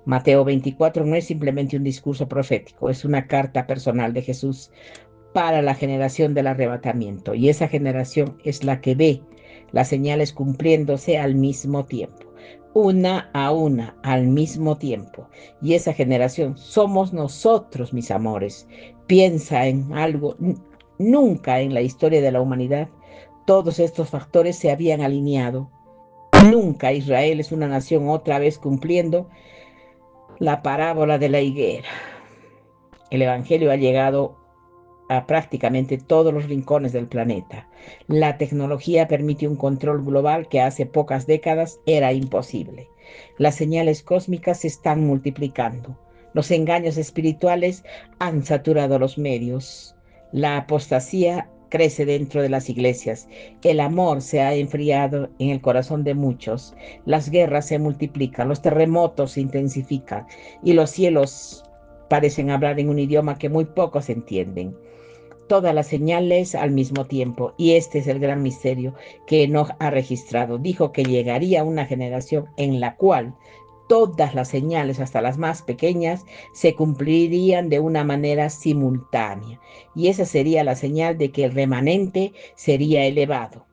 Mateo 24 no es simplemente un discurso profético, es una carta personal de Jesús para la generación del arrebatamiento. Y esa generación es la que ve las señales cumpliéndose al mismo tiempo, una a una, al mismo tiempo. Y esa generación somos nosotros, mis amores. Piensa en algo, nunca en la historia de la humanidad todos estos factores se habían alineado. Nunca Israel es una nación otra vez cumpliendo la parábola de la higuera. El Evangelio ha llegado a prácticamente todos los rincones del planeta. La tecnología permite un control global que hace pocas décadas era imposible. Las señales cósmicas se están multiplicando. Los engaños espirituales han saturado los medios. La apostasía crece dentro de las iglesias. El amor se ha enfriado en el corazón de muchos. Las guerras se multiplican, los terremotos se intensifican y los cielos parecen hablar en un idioma que muy pocos entienden. Todas las señales al mismo tiempo. Y este es el gran misterio que Enoch ha registrado. Dijo que llegaría una generación en la cual todas las señales, hasta las más pequeñas, se cumplirían de una manera simultánea. Y esa sería la señal de que el remanente sería elevado.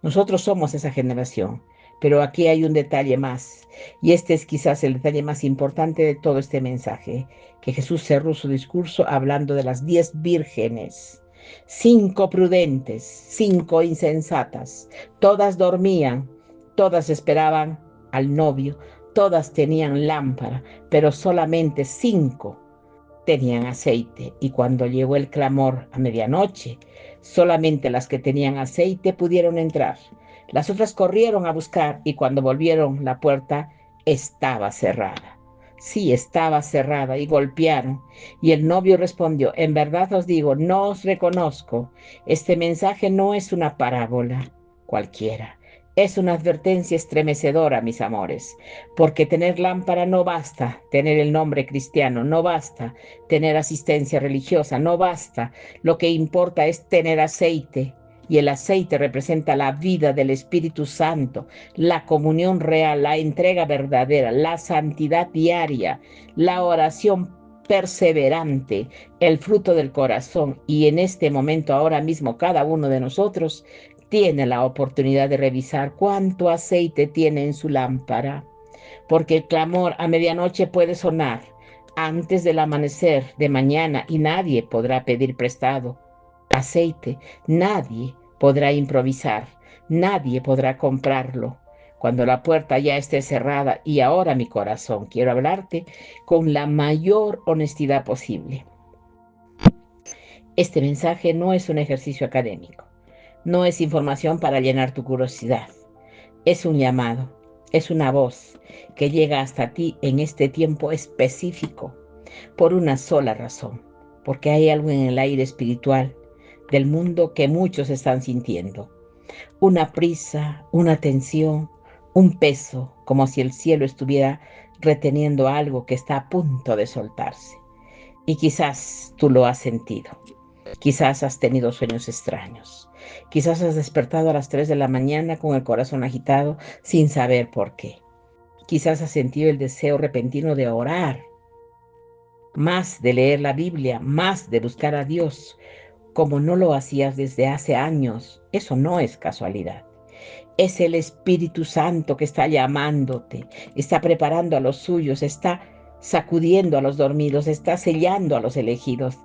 Nosotros somos esa generación. Pero aquí hay un detalle más, y este es quizás el detalle más importante de todo este mensaje, que Jesús cerró su discurso hablando de las 10 vírgenes, 5 prudentes, 5 insensatas, todas dormían, todas esperaban al novio, todas tenían lámpara, pero solamente 5 tenían aceite. Y cuando llegó el clamor a medianoche, solamente las que tenían aceite pudieron entrar. Las otras corrieron a buscar y cuando volvieron la puerta estaba cerrada. Sí, estaba cerrada y golpearon. Y el novio respondió, en verdad os digo, no os reconozco. Este mensaje no es una parábola cualquiera. Es una advertencia estremecedora, mis amores, porque tener lámpara no basta, tener el nombre cristiano no basta, tener asistencia religiosa no basta. Lo que importa es tener aceite. Y el aceite representa la vida del Espíritu Santo, la comunión real, la entrega verdadera, la santidad diaria, la oración perseverante, el fruto del corazón. Y en este momento, ahora mismo, cada uno de nosotros tiene la oportunidad de revisar cuánto aceite tiene en su lámpara, porque el clamor a medianoche puede sonar antes del amanecer de mañana y nadie podrá pedir prestado aceite, nadie podrá improvisar, nadie podrá comprarlo. Cuando la puerta ya esté cerrada, y ahora mi corazón, quiero hablarte con la mayor honestidad posible. Este mensaje no es un ejercicio académico, no es información para llenar tu curiosidad, es un llamado, es una voz que llega hasta ti en este tiempo específico por una sola razón, porque hay algo en el aire espiritual del mundo que muchos están sintiendo. Una prisa, una tensión, un peso, como si el cielo estuviera reteniendo algo que está a punto de soltarse. Y quizás tú lo has sentido. Quizás has tenido sueños extraños. Quizás has despertado a las 3 de la mañana con el corazón agitado sin saber por qué. Quizás has sentido el deseo repentino de orar, más de leer la Biblia, más de buscar a Dios, como no lo hacías desde hace años. Eso no es casualidad. Es el Espíritu Santo que está llamándote, está preparando a los suyos, está sacudiendo a los dormidos, está sellando a los elegidos.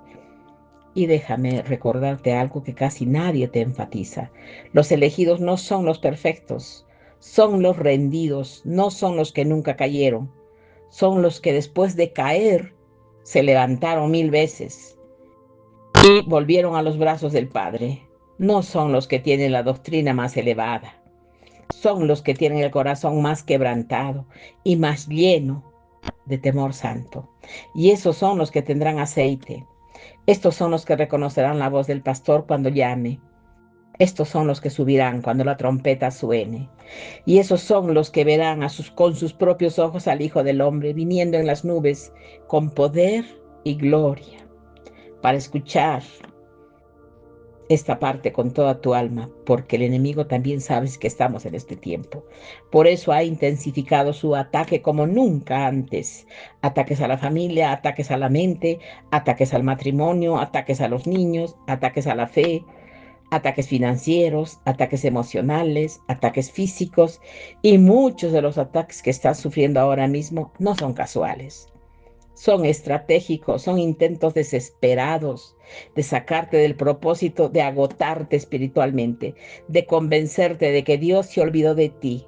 Y déjame recordarte algo que casi nadie te enfatiza. Los elegidos no son los perfectos, son los rendidos, no son los que nunca cayeron. Son los que después de caer se levantaron 1000 veces y volvieron a los brazos del Padre. No son los que tienen la doctrina más elevada, son los que tienen el corazón más quebrantado y más lleno de temor santo. Y esos son los que tendrán aceite. Estos son los que reconocerán la voz del pastor cuando llame. Estos son los que subirán cuando la trompeta suene. Y esos son los que verán con sus propios ojos al Hijo del Hombre viniendo en las nubes con poder y gloria, para escuchar esta parte con toda tu alma, porque el enemigo también sabes que estamos en este tiempo. Por eso ha intensificado su ataque como nunca antes. Ataques a la familia, ataques a la mente, ataques al matrimonio, ataques a los niños, ataques a la fe, ataques financieros, ataques emocionales, ataques físicos, y muchos de los ataques que estás sufriendo ahora mismo no son casuales. Son estratégicos, son intentos desesperados de sacarte del propósito, de agotarte espiritualmente, de convencerte de que Dios se olvidó de ti,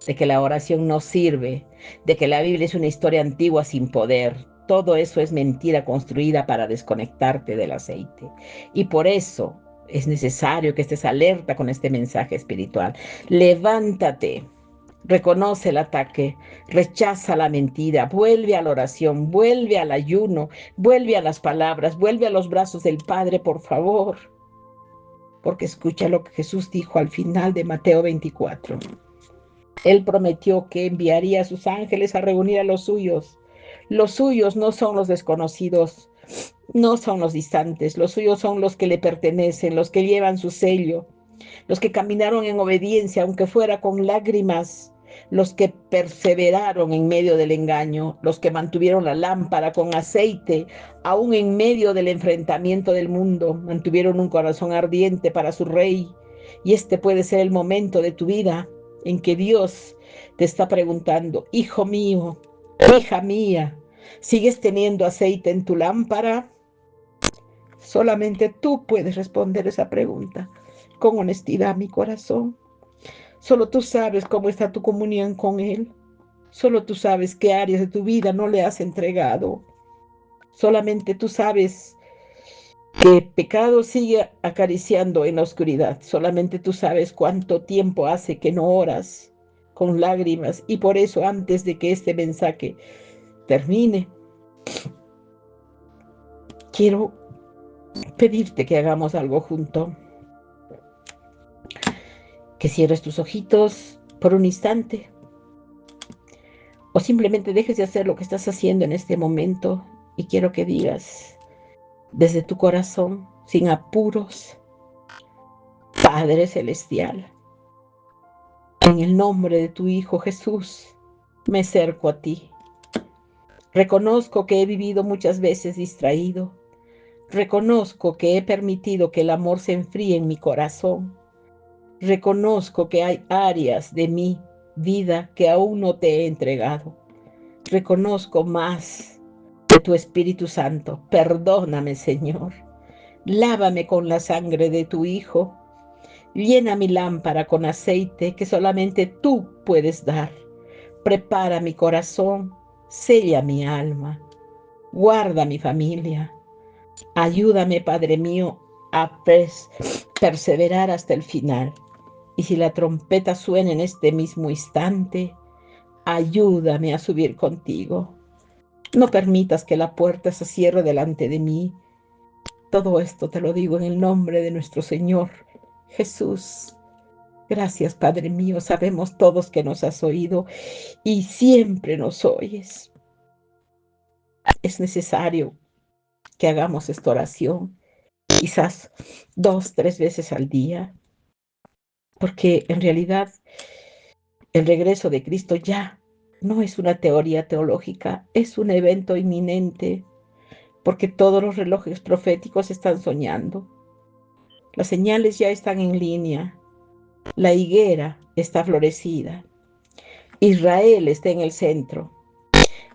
de que la oración no sirve, de que la Biblia es una historia antigua sin poder. Todo eso es mentira construida para desconectarte del aceite. Y por eso es necesario que estés alerta con este mensaje espiritual. Levántate. Reconoce el ataque, rechaza la mentira, vuelve a la oración, vuelve al ayuno, vuelve a las palabras, vuelve a los brazos del Padre, por favor. Porque escucha lo que Jesús dijo al final de Mateo 24. Él prometió que enviaría a sus ángeles a reunir a los suyos. Los suyos no son los desconocidos, no son los distantes, los suyos son los que le pertenecen, los que llevan su sello, los que caminaron en obediencia, aunque fuera con lágrimas, los que perseveraron en medio del engaño, los que mantuvieron la lámpara con aceite, aún en medio del enfrentamiento del mundo, mantuvieron un corazón ardiente para su Rey. Y este puede ser el momento de tu vida en que Dios te está preguntando: hijo mío, hija mía, ¿sigues teniendo aceite en tu lámpara? Solamente tú puedes responder esa pregunta con honestidad, mi corazón. Solo tú sabes cómo está tu comunión con Él. Solo tú sabes qué áreas de tu vida no le has entregado. Solamente tú sabes que el pecado sigue acariciando en la oscuridad. Solamente tú sabes cuánto tiempo hace que no oras con lágrimas. Y por eso, antes de que este mensaje termine, quiero pedirte que hagamos algo junto. Que cierres tus ojitos por un instante, o simplemente dejes de hacer lo que estás haciendo en este momento, y quiero que digas desde tu corazón, sin apuros: Padre Celestial, en el nombre de tu Hijo Jesús, me acerco a ti. Reconozco que he vivido muchas veces distraído. Reconozco que he permitido que el amor se enfríe en mi corazón. Reconozco que hay áreas de mi vida que aún no te he entregado. Reconozco más de tu Espíritu Santo. Perdóname, Señor. Lávame con la sangre de tu Hijo. Llena mi lámpara con aceite que solamente tú puedes dar. Prepara mi corazón. Sella mi alma. Guarda mi familia. Ayúdame, Padre mío, a perseverar hasta el final. Y si la trompeta suena en este mismo instante, ayúdame a subir contigo. No permitas que la puerta se cierre delante de mí. Todo esto te lo digo en el nombre de nuestro Señor Jesús. Gracias, Padre mío. Sabemos todos que nos has oído y siempre nos oyes. Es necesario que hagamos esta oración, quizás 2, 3 veces al día, porque en realidad el regreso de Cristo ya no es una teoría teológica, es un evento inminente, porque todos los relojes proféticos están soñando. Las señales ya están en línea. La higuera está florecida. Israel está en el centro.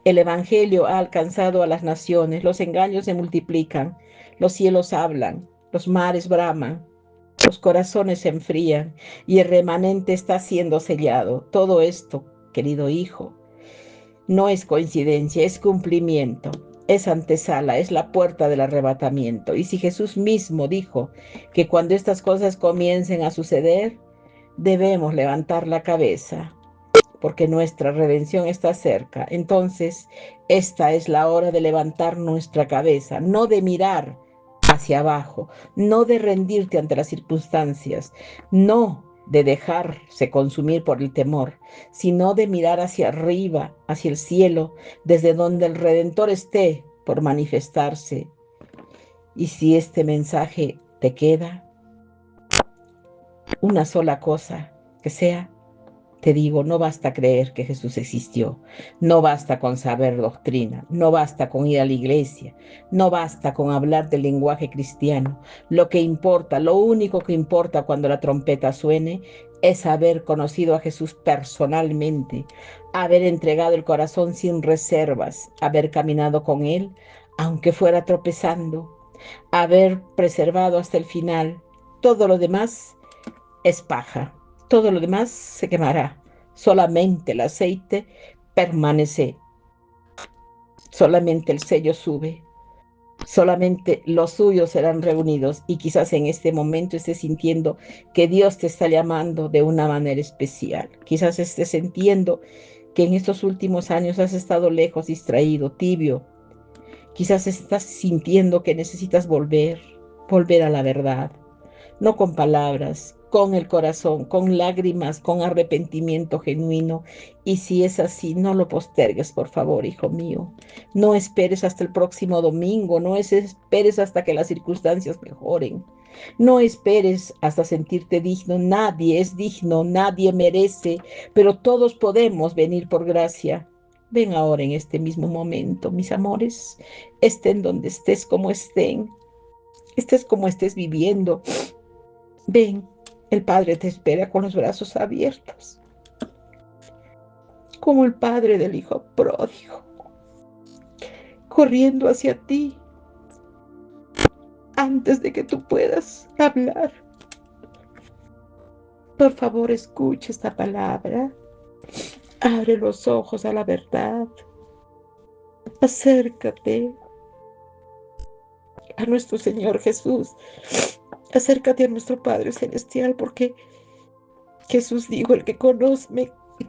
El Evangelio ha alcanzado a las naciones, los engaños se multiplican, los cielos hablan, los mares braman, los corazones se enfrían y el remanente está siendo sellado. Todo esto, querido hijo, no es coincidencia, es cumplimiento, es antesala, es la puerta del arrebatamiento. Y si Jesús mismo dijo que cuando estas cosas comiencen a suceder, debemos levantar la cabeza, porque nuestra redención está cerca. Entonces, esta es la hora de levantar nuestra cabeza, no de mirar hacia abajo, no de rendirte ante las circunstancias, no de dejarse consumir por el temor, sino de mirar hacia arriba, hacia el cielo, desde donde el Redentor esté por manifestarse. Y si este mensaje te queda, una sola cosa, que sea: te digo, no basta creer que Jesús existió, no basta con saber doctrina, no basta con ir a la iglesia, no basta con hablar del lenguaje cristiano. Lo que importa, lo único que importa cuando la trompeta suene, es haber conocido a Jesús personalmente, haber entregado el corazón sin reservas, haber caminado con Él, aunque fuera tropezando, haber preservado hasta el final. Todo lo demás es paja, todo lo demás se quemará, solamente el aceite permanece, solamente el sello sube, solamente los suyos serán reunidos. Y quizás en este momento estés sintiendo que Dios te está llamando de una manera especial. Quizás estés sintiendo que en estos últimos años has estado lejos, distraído, tibio. Quizás estás sintiendo que necesitas volver a la verdad, no con palabras, con el corazón, con lágrimas, con arrepentimiento genuino. Y si es así, no lo postergues, por favor, hijo mío. No esperes hasta el próximo domingo, no esperes hasta que las circunstancias mejoren. No esperes hasta sentirte digno. Nadie es digno, nadie merece, pero todos podemos venir por gracia. Ven ahora en este mismo momento, mis amores, estén donde estés, como estén, estés como estés viviendo. Ven, el Padre te espera con los brazos abiertos, como el Padre del Hijo pródigo, corriendo hacia ti antes de que tú puedas hablar. Por favor, escucha esta palabra. Abre los ojos a la verdad. Acércate a nuestro Señor Jesús. Acércate a nuestro Padre Celestial, porque Jesús dijo: el que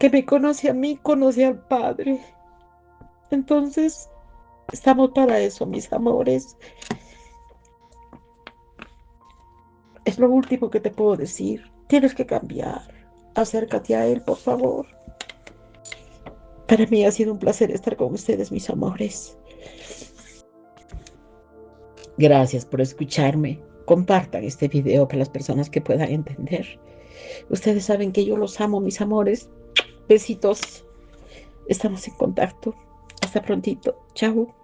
me conoce a mí, conoce al Padre. Entonces, estamos para eso, mis amores. Es lo último que te puedo decir. Tienes que cambiar. Acércate a Él, por favor. Para mí ha sido un placer estar con ustedes, mis amores. Gracias por escucharme. Compartan este video para las personas que puedan entender. Ustedes saben que yo los amo, mis amores. Besitos. Estamos en contacto. Hasta prontito. Chao.